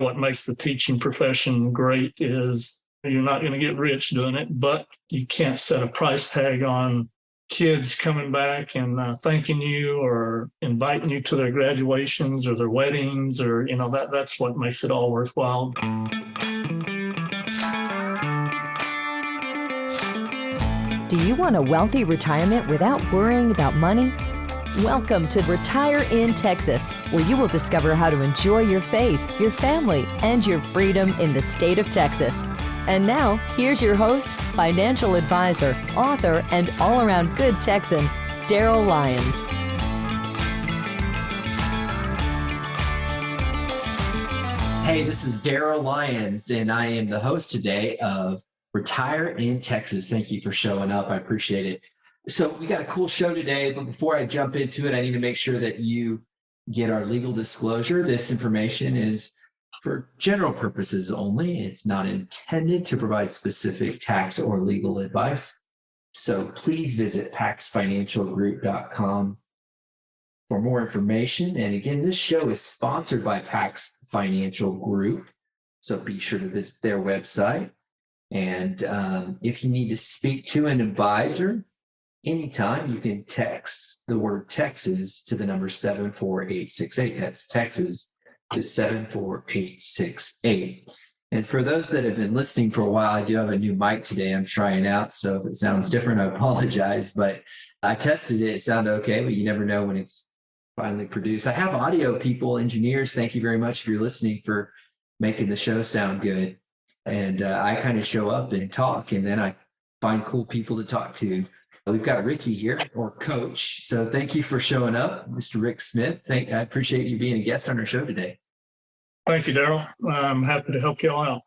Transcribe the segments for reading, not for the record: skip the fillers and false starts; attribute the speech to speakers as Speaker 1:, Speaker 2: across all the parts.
Speaker 1: What makes the teaching profession great is you're not going to get rich doing it, but you can't set a price tag on kids coming back and thanking you or inviting you to their graduations or their weddings, or that's what makes it all worthwhile.
Speaker 2: Do you want a wealthy retirement without worrying about money? Welcome to Retire in Texas, where you will discover how to enjoy your faith, your family, and your freedom in the state of Texas. And now, here's your host, financial advisor, author, and all-around good Texan, Daryl Lyons.
Speaker 3: Hey, this is Daryl Lyons, and I am the host today of Retire in Texas. Thank you for showing up. I appreciate it. So we got a cool show today, but before I jump into it, I need to make sure that you get our legal disclosure. This information is for general purposes only. It's not intended to provide specific tax or legal advice. So please visit paxfinancialgroup.com for more information. And again, this show is sponsored by Pax Financial Group. So be sure to visit their website. And if you need to speak to an advisor, anytime, you can text the word Texas to the number 74868. That's Texas to 74868. And for those that have been listening for a while, I do have a new mic today I'm trying out. So if it sounds different, I apologize. But I tested it. It sounded okay, but you never know when it's finally produced. I have audio people, engineers. Thank you very much if you're listening for making the show sound good. And I kind of show up and talk, and then I find cool people to talk to. We've got Ricky here, or Coach. So thank you for showing up, Mr. Rick Smith. I appreciate you being a guest on our show today.
Speaker 1: Thank you, Daryl. I'm happy to help you all out.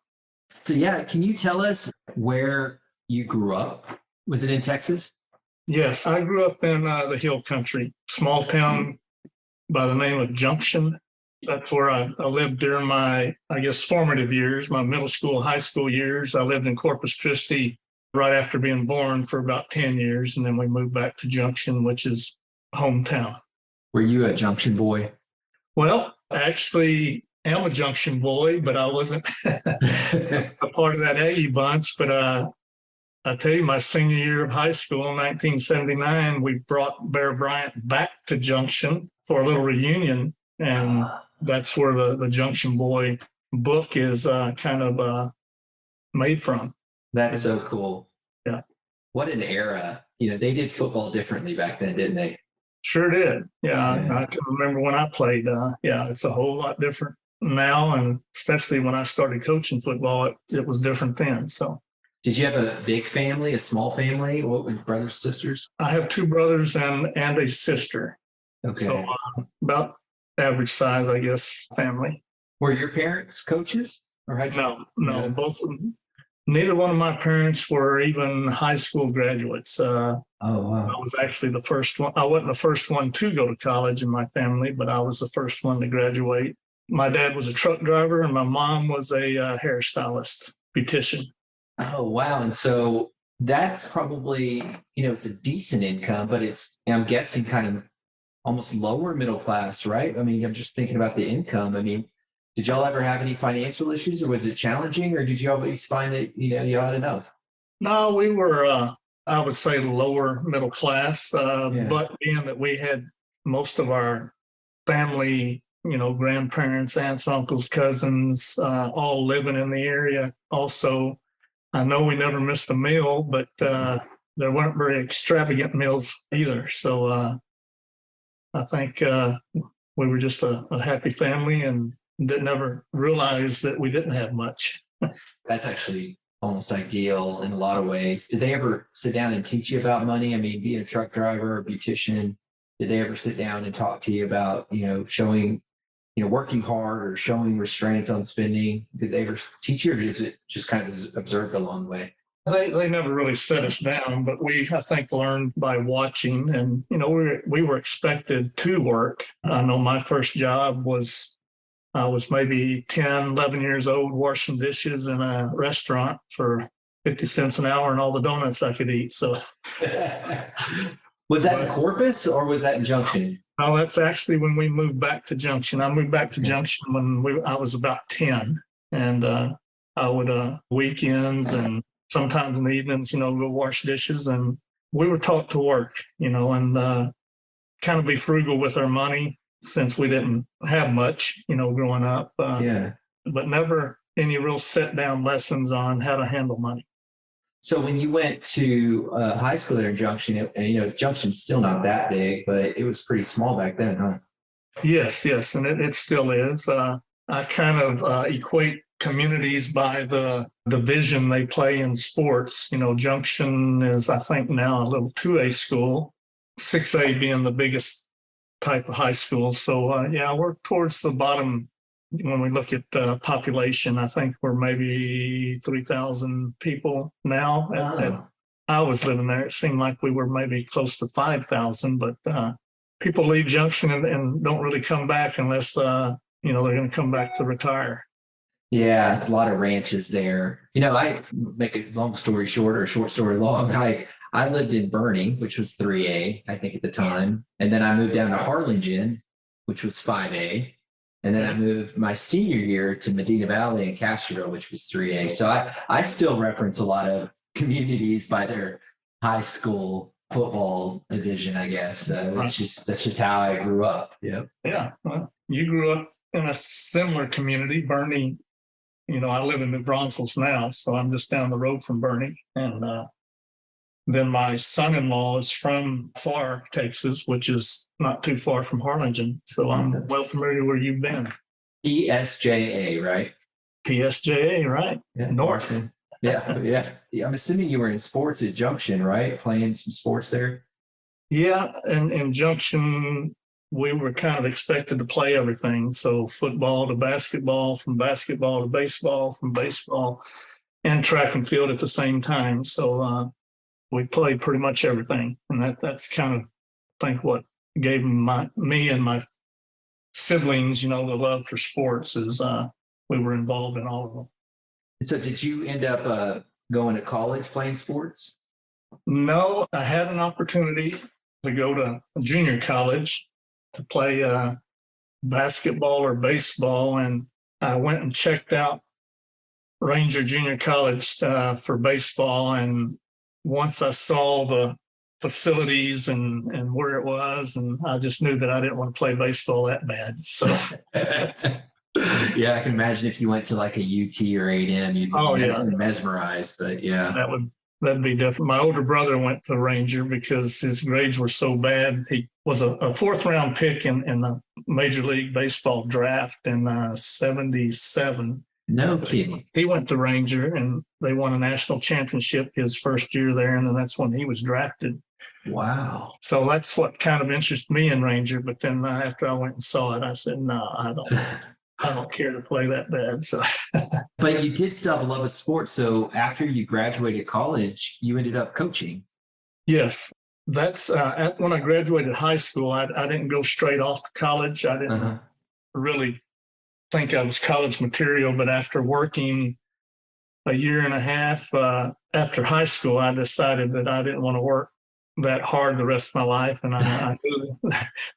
Speaker 3: So yeah, can you tell us where you grew up? Was it in Texas?
Speaker 1: Yes, I grew up in the Hill Country, small town by the name of Junction. That's where I lived during my, formative years, my middle school, high school years. I lived in Corpus Christi right after being born for about 10 years. And then we moved back to Junction, which is hometown.
Speaker 3: Were you a Junction boy?
Speaker 1: Well, actually, I'm a Junction boy, but I wasn't a part of that Aggie bunch. But I tell you, my senior year of high school in 1979, we brought Bear Bryant back to Junction for a little reunion. And that's where the Junction Boy book is made from.
Speaker 3: That's so cool.
Speaker 1: Yeah.
Speaker 3: What an era. They did football differently back then, didn't they?
Speaker 1: Sure did. Yeah. I can remember when I played. It's a whole lot different now. And especially when I started coaching football, it was different then. So.
Speaker 3: Did you have a big family, a small family? What were brothers, sisters?
Speaker 1: I have two brothers and a sister.
Speaker 3: Okay.
Speaker 1: So about average size, I guess, family.
Speaker 3: Were your parents coaches? Or
Speaker 1: No, both of them. Neither one of my parents were even high school graduates.
Speaker 3: Oh, wow.
Speaker 1: I was actually the first one. I wasn't the first one to go to college in my family, but I was the first one to graduate. My dad was a truck driver and my mom was a hairstylist, beautician.
Speaker 3: Oh, wow. And so that's probably, it's a decent income, but I'm guessing kind of almost lower middle class, right? I mean, I'm just thinking about the income. I mean, did y'all ever have any financial issues, or was it challenging, or did you always find that, you had enough?
Speaker 1: No, we were, I would say, lower middle class, but being that we had most of our family, grandparents, aunts, uncles, cousins, all living in the area. Also, I know we never missed a meal, but there weren't very extravagant meals either. So, I think we were just a happy family and didn't ever realize that we didn't have much.
Speaker 3: That's actually almost ideal in a lot of ways. Did they ever sit down and teach you about money? I mean, being a truck driver or beautician, did they ever sit down and talk to you about, showing, working hard or showing restraint on spending? Did they ever teach you, or is it just kind of observed along the way?
Speaker 1: They never really set us down, but we, I think, learned by watching. And, we were expected to work. I know my first job I was maybe 10, 11 years old, washing dishes in a restaurant for 50 cents an hour and all the donuts I could eat. So
Speaker 3: Was that in Corpus or was that in Junction?
Speaker 1: Oh, that's actually when we moved back to Junction. I moved back to
Speaker 3: Okay.
Speaker 1: Junction when I was about 10. And I would weekends and sometimes in the evenings, go wash dishes. And we were taught to work, and kind of be frugal with our money since we didn't have much, growing up.
Speaker 3: Yeah.
Speaker 1: But never any real set down lessons on how to handle money.
Speaker 3: So when you went to high school there in Junction, Junction's still not that big, but it was pretty small back then, huh?
Speaker 1: Yes, and it still is. I kind of equate communities by the division they play in sports. Junction is, I think, now a little 2A school, 6A being the biggest type of high school. So, we're towards the bottom. When we look at population, I think we're maybe 3,000 people now.
Speaker 3: Oh.
Speaker 1: I was living there. It seemed like we were maybe close to 5,000, but people leave Junction and don't really come back unless, they're going to come back to retire.
Speaker 3: Yeah, it's a lot of ranches there. I make a long story short or short story long. I lived in Bernie, which was 3A, I think at the time. And then I moved down to Harlingen, which was 5A. And then I moved my senior year to Medina Valley and Castroville, which was 3A. So I still reference a lot of communities by their high school football division, I guess. That's just how I grew up. Yeah.
Speaker 1: Yeah. Well, you grew up in a similar community, Bernie. I live in New Braunfels now, so I'm just down the road from Bernie. And then my son-in-law is from Far, Texas, which is not too far from Harlingen. So I'm well familiar where you've been.
Speaker 3: PSJA, right?
Speaker 1: PSJA, right?
Speaker 3: Yeah,
Speaker 1: North.
Speaker 3: Yeah. I'm assuming you were in sports at Junction, right? Playing some sports there.
Speaker 1: Yeah, and in Junction, we were kind of expected to play everything. So football to basketball, from basketball to baseball, from baseball, and track and field at the same time. So we played pretty much everything. And that's kind of, I think, what gave me and my siblings, the love for sports is we were involved in all of them.
Speaker 3: So did you end up going to college playing sports?
Speaker 1: No, I had an opportunity to go to junior college to play basketball or baseball. And I went and checked out Ranger Junior College for baseball. And once I saw the facilities and where it was, and I just knew that I didn't want to play baseball that bad. So,
Speaker 3: yeah, I can imagine if you went to like a UT or A&M, you'd be mesmerized. But yeah,
Speaker 1: that'd be different. My older brother went to Ranger because his grades were so bad. He was a fourth round pick in the Major League Baseball draft in '77.
Speaker 3: No kidding.
Speaker 1: He went to Ranger and they won a national championship his first year there. And then that's when he was drafted.
Speaker 3: Wow.
Speaker 1: So that's what kind of interested me in Ranger. But then after I went and saw it, I said, no, I don't care to play that bad. So,
Speaker 3: but you did still have a love of sports. So after you graduated college, you ended up coaching.
Speaker 1: Yes. That's when I graduated high school, I didn't go straight off to college. I didn't really think I was college material, but after working a year and a half after high school, I decided that I didn't want to work that hard the rest of my life. And I knew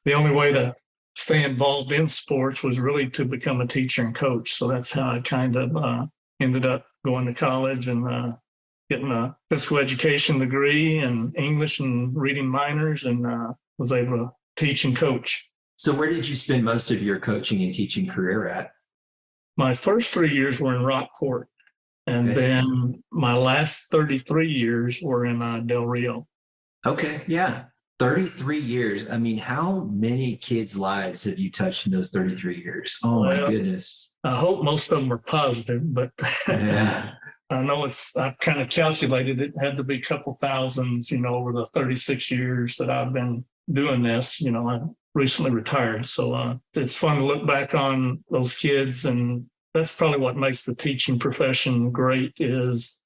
Speaker 1: the only way to stay involved in sports was really to become a teacher and coach. So that's how I kind of ended up going to college and getting a physical education degree and English and reading minors, and was able to teach and coach.
Speaker 3: So where did you spend most of your coaching and teaching career at?
Speaker 1: My first 3 years were in Rockport, and then my last 33 years were in Del Rio.
Speaker 3: Okay, yeah. 33 years. I mean, how many kids' lives have you touched in those 33 years? Oh, my goodness.
Speaker 1: I hope most of them are positive, but
Speaker 3: yeah.
Speaker 1: I know I kind of calculated it had to be a couple thousands, over the 36 years that I've been doing this. I recently retired. So it's fun to look back on those kids. And that's probably what makes the teaching profession great is,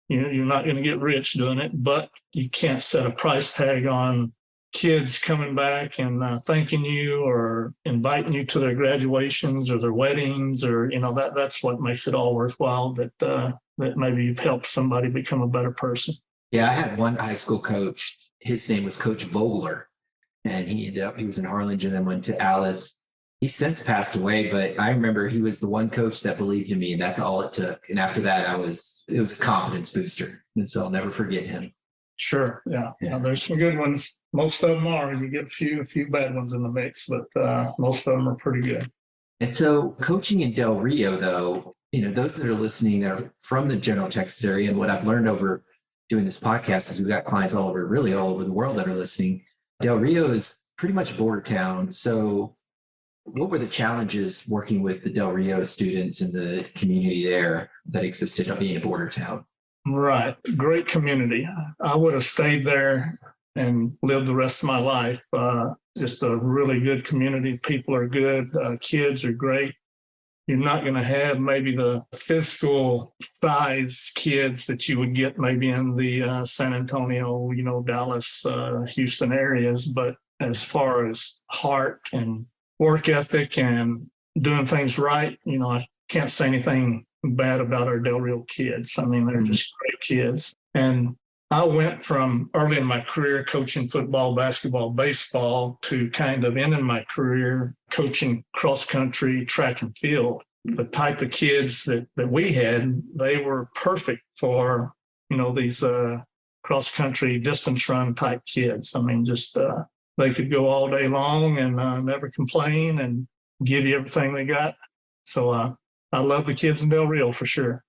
Speaker 1: you're not going to get rich doing it, but you can't set a price tag on kids coming back and thanking you or inviting you to their graduations or their weddings, or, that's what makes it all worthwhile, that maybe you've helped somebody become a better person.
Speaker 3: Yeah, I had one high school coach. his name was Coach Vogler. And he was in Harlingen and went to Alice. He's since passed away, but I remember he was the one coach that believed in me, and that's all it took. And after that, it was a confidence booster. And so I'll never forget him.
Speaker 1: Sure. Yeah. Now, there's some good ones. Most of them are. You get a few bad ones in the mix, but most of them are pretty good.
Speaker 3: And so coaching in Del Rio, though, those that are listening that are from the general Texas area, and what I've learned over doing this podcast is we've got clients all over the world that are listening. Del Rio is pretty much a border town. So what were the challenges working with the Del Rio students and the community there that existed of being a border town?
Speaker 1: Right. Great community. I would have stayed there and lived the rest of my life. Just a really good community. People are good. Kids are great. You're not going to have maybe the physical size kids that you would get maybe in the San Antonio, Dallas, Houston areas. But as far as heart and work ethic and doing things right, I can't say anything bad about our Del Rio kids. I mean, they're just great kids. And I went from early in my career coaching football, basketball, baseball to kind of ending my career coaching cross country, track and field. The type of kids that we had, they were perfect for, these cross country distance run type kids. I mean, just they could go all day long and never complain and give you everything they got. So I love the kids in Del Rio for sure.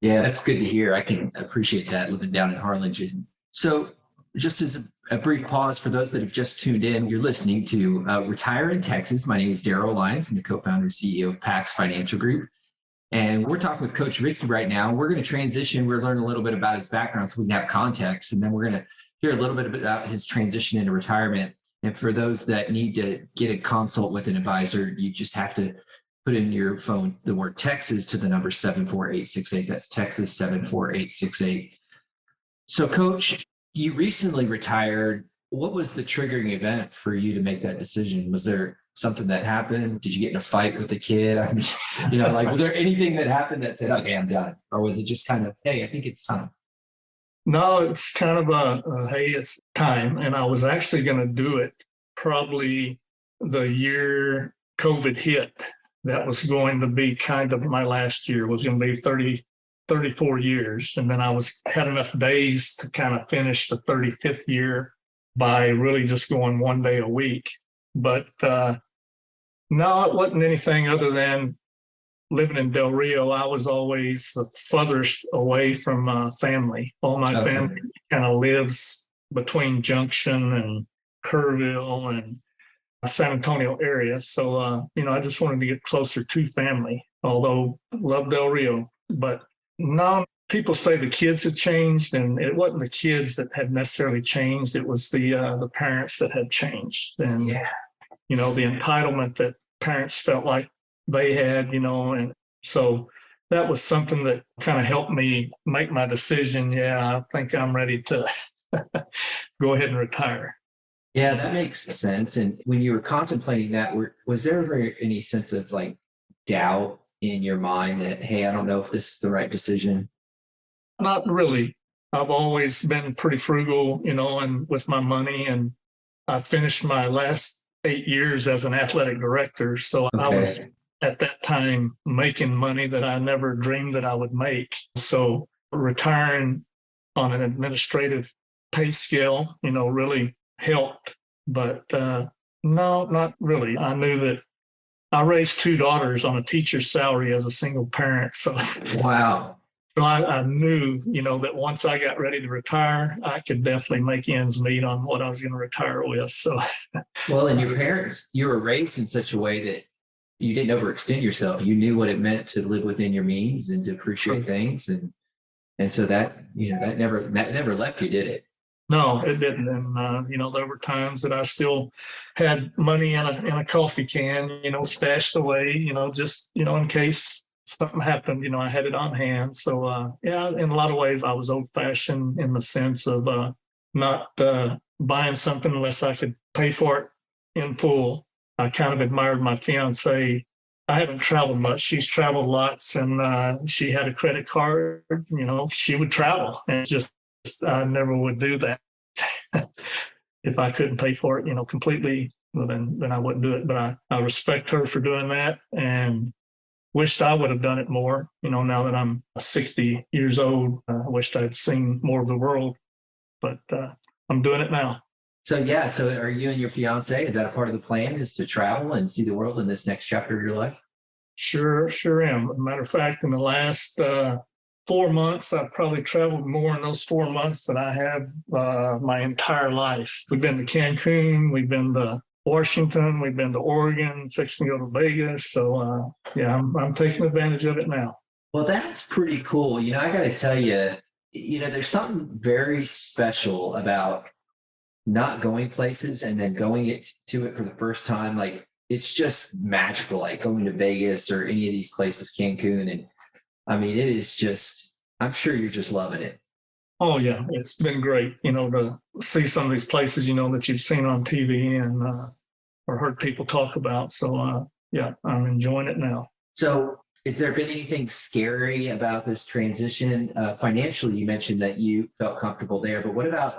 Speaker 3: Yeah, that's good to hear. I can appreciate that living down in Harlingen. So just as a brief pause for those that have just tuned in, you're listening to Retire in Texas. My name is Daryl Lyons. I'm the co-founder and CEO of PAX Financial Group. And we're talking with Coach Ricky right now. We're going to transition. We're learning a little bit about his background so we can have context. And then we're going to hear a little bit about his transition into retirement. And for those that need to get a consult with an advisor, you just have to put in your phone the word Texas to the number 74868. That's Texas 74868. So, Coach, you recently retired. What was the triggering event for you to make that decision? Was there something that happened? Did you get in a fight with the kid? I mean, was there anything that happened that said, okay, I'm done? Or was it just kind of, hey, I think it's time?
Speaker 1: No, it's kind of hey, it's time. And I was actually going to do it probably the year COVID hit. That was going to be kind of my last year, was going to be 34 years. And then I had enough days to kind of finish the 35th year by really just going one day a week. But no, it wasn't anything other than living in Del Rio. I was always the furthest away from family. All my family kind of lives between Junction and Kerrville and San Antonio area. So, I just wanted to get closer to family, although love Del Rio. But now people say the kids had changed, and it wasn't the kids that had necessarily changed. It was the parents that had changed. And, the entitlement that parents felt like they had, and so that was something that kind of helped me make my decision. Yeah, I think I'm ready to go ahead and retire.
Speaker 3: Yeah, that makes sense. And when you were contemplating that, was there ever any sense of doubt in your mind that, hey, I don't know if this is the right decision?
Speaker 1: Not really. I've always been pretty frugal, and with my money, and I finished my last 8 years as an athletic director. So I was at that time making money that I never dreamed that I would make. So retiring on an administrative pay scale, really helped, but no, not really. I knew that I raised 2 daughters on a teacher's salary as a single parent. So
Speaker 3: wow.
Speaker 1: So I knew, that once I got ready to retire, I could definitely make ends meet on what I was going to retire with. So,
Speaker 3: well, and your parents, you were raised in such a way that you didn't overextend yourself. You knew what it meant to live within your means and to appreciate things, and so that that never left you, did it?
Speaker 1: No, it didn't. And, there were times that I still had money in a coffee can, stashed away, just, in case something happened, I had it on hand. So, in a lot of ways, I was old fashioned in the sense of not buying something unless I could pay for it in full. I kind of admired my fiance. I haven't traveled much. She's traveled lots, and she had a credit card. She would travel, and just I never would do that. if I couldn't pay for it, completely, well, then I wouldn't do it. But I respect her for doing that, and wished I would have done it more. Now that I'm 60 years old, I wished I'd seen more of the world, but I'm doing it now.
Speaker 3: So yeah, so are you and your fiance, is that a part of the plan, is to travel and see the world in this next chapter of your life?
Speaker 1: Sure am. Matter of fact, in the last 4 months, I've probably traveled more in those 4 months than I have my entire life. We've been to Cancun, we've been to Washington, we've been to Oregon, fixing to go to Vegas. So yeah, I'm taking advantage of it now.
Speaker 3: Well, that's pretty cool. I got to tell you, there's something very special about not going places and then going to it for the first time. Like, it's just magical, like going to Vegas or any of these places, Cancun. And I mean, it is just, I'm sure you're just loving it.
Speaker 1: Oh yeah, it's been great, to see some of these places, that you've seen on TV and or heard people talk about. So yeah, I'm enjoying it now.
Speaker 3: So has there been anything scary about this transition? Financially, you mentioned that you felt comfortable there, but what about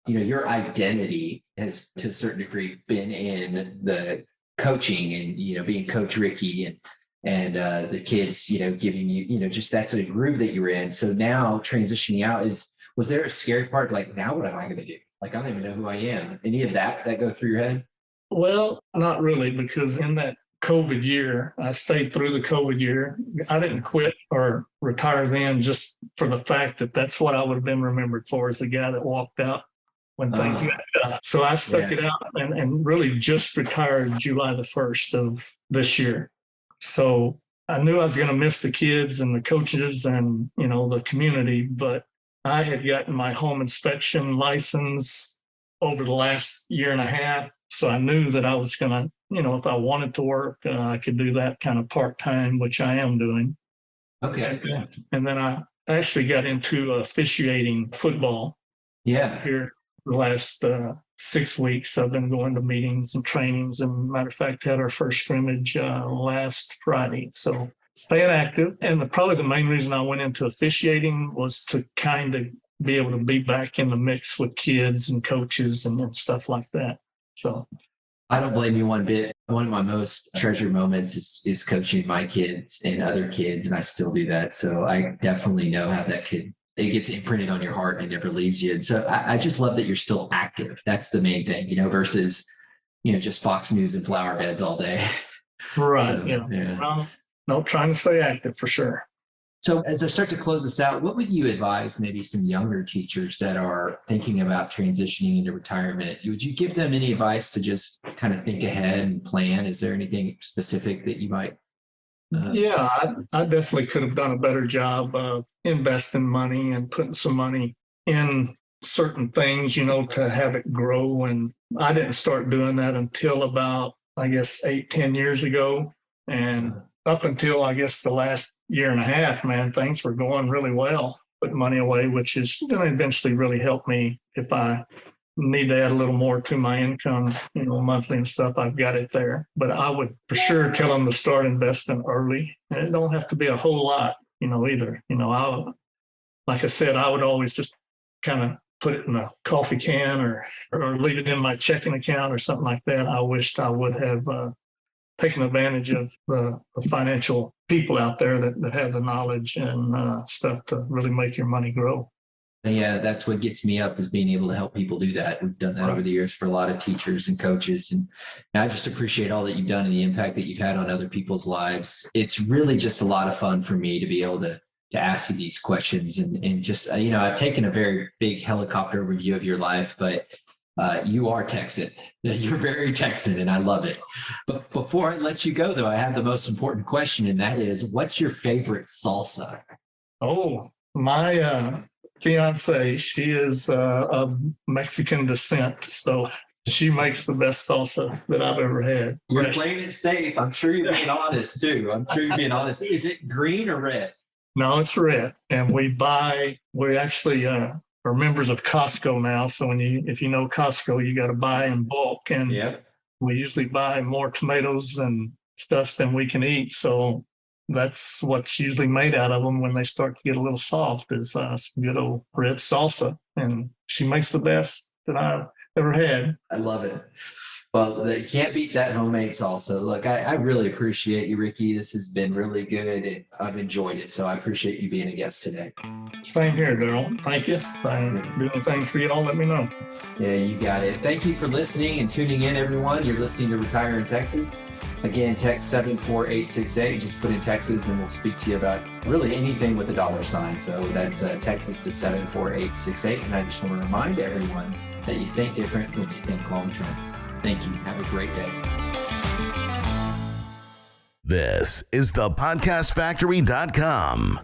Speaker 3: your identity has to a certain degree been in the coaching and, being Coach Ricky and the kids, giving you, just that's a groove that you were in. So now transitioning out, was there a scary part? Like, now what am I going to do? Like, I don't even know who I am. Any of that go through your head?
Speaker 1: Well, not really, because in that COVID year, I stayed through the COVID year. I didn't quit or retire then just for the fact that that's what I would have been remembered for, as the guy that walked out when things got tough. So I stuck it out and really just retired July the 1st of this year. So I knew I was going to miss the kids and the coaches and, the community, but I had gotten my home inspection license over the last year and a half. So I knew that I was going to, if I wanted to work, I could do that kind of part-time, which I am doing.
Speaker 3: Okay.
Speaker 1: And then I actually got into officiating football.
Speaker 3: Yeah.
Speaker 1: Here the last 6 weeks, I've been going to meetings and trainings. And matter of fact, had our first scrimmage last Friday. So staying active. And probably the main reason I went into officiating was to kind of be able to be back in the mix with kids and coaches and stuff like that. So
Speaker 3: I don't blame you one bit. One of my most treasured moments is coaching my kids and other kids, and I still do that. So I definitely know how it gets imprinted on your heart and it never leaves you. And so I just love that you're still active. That's the main thing, versus, just Fox News and flower beds all day.
Speaker 1: Right.
Speaker 3: So,
Speaker 1: yeah. No, trying to stay active for sure.
Speaker 3: So as I start to close this out, what would you advise maybe some younger teachers that are thinking about transitioning into retirement? Would you give them any advice to just kind of think ahead and plan? Is there anything specific that you might?
Speaker 1: Yeah, I definitely could have done a better job of investing money and putting some money in certain things, to have it grow. And I didn't start doing that until about, I guess, 8-10 years ago. And up until, I guess, the last year and a half, man, things were going really well. Put money away, which is going to eventually really help me if I need to add a little more to my income, monthly and stuff. I've got it there. But I would for sure tell them to start investing early. And it don't have to be a whole lot, either. Like I said, I would always just kind of put it in a coffee can or leave it in my checking account or something like that. I wished I would have taken advantage of the financial people out there that have the knowledge and stuff to really make your money grow.
Speaker 3: Yeah, that's what gets me up, is being able to help people do that. We've done that over the years for a lot of teachers and coaches. And I just appreciate all that you've done and the impact that you've had on other people's lives. It's really just a lot of fun for me to be able to ask you these questions and just, I've taken a very big helicopter overview of your life, but you are Texan. You're very Texan, and I love it. But before I let you go, though, I have the most important question, and that is, what's your favorite salsa?
Speaker 1: Oh, my fiance, she is of Mexican descent, so she makes the best salsa that I've ever had.
Speaker 3: You're playing it safe. I'm sure you're being honest, too. Is it green or red?
Speaker 1: No, it's red. And we actually are members of Costco now. So if you know Costco, you got to buy in bulk. And we usually buy more tomatoes and stuff than we can eat. So that's what's usually made out of them when they start to get a little soft, is some good old red salsa. And she makes the best that I've ever had.
Speaker 3: I love it. Well, you can't beat that homemade salsa. Look, I really appreciate you, Ricky. This has been really good. And I've enjoyed it. So I appreciate you being a guest today.
Speaker 1: Same here, Daryl. Thank you. If I do anything for y'all, let me know.
Speaker 3: Yeah, you got it. Thank you for listening and tuning in, everyone. You're listening to Retire in Texas. Again, text 74868. Just put in Texas and we'll speak to you about really anything with a $. So that's Texas to 74868. And I just want to remind everyone that you think different when you think long term. Thank you. Have a great day.
Speaker 4: This is thepodcastfactory.com.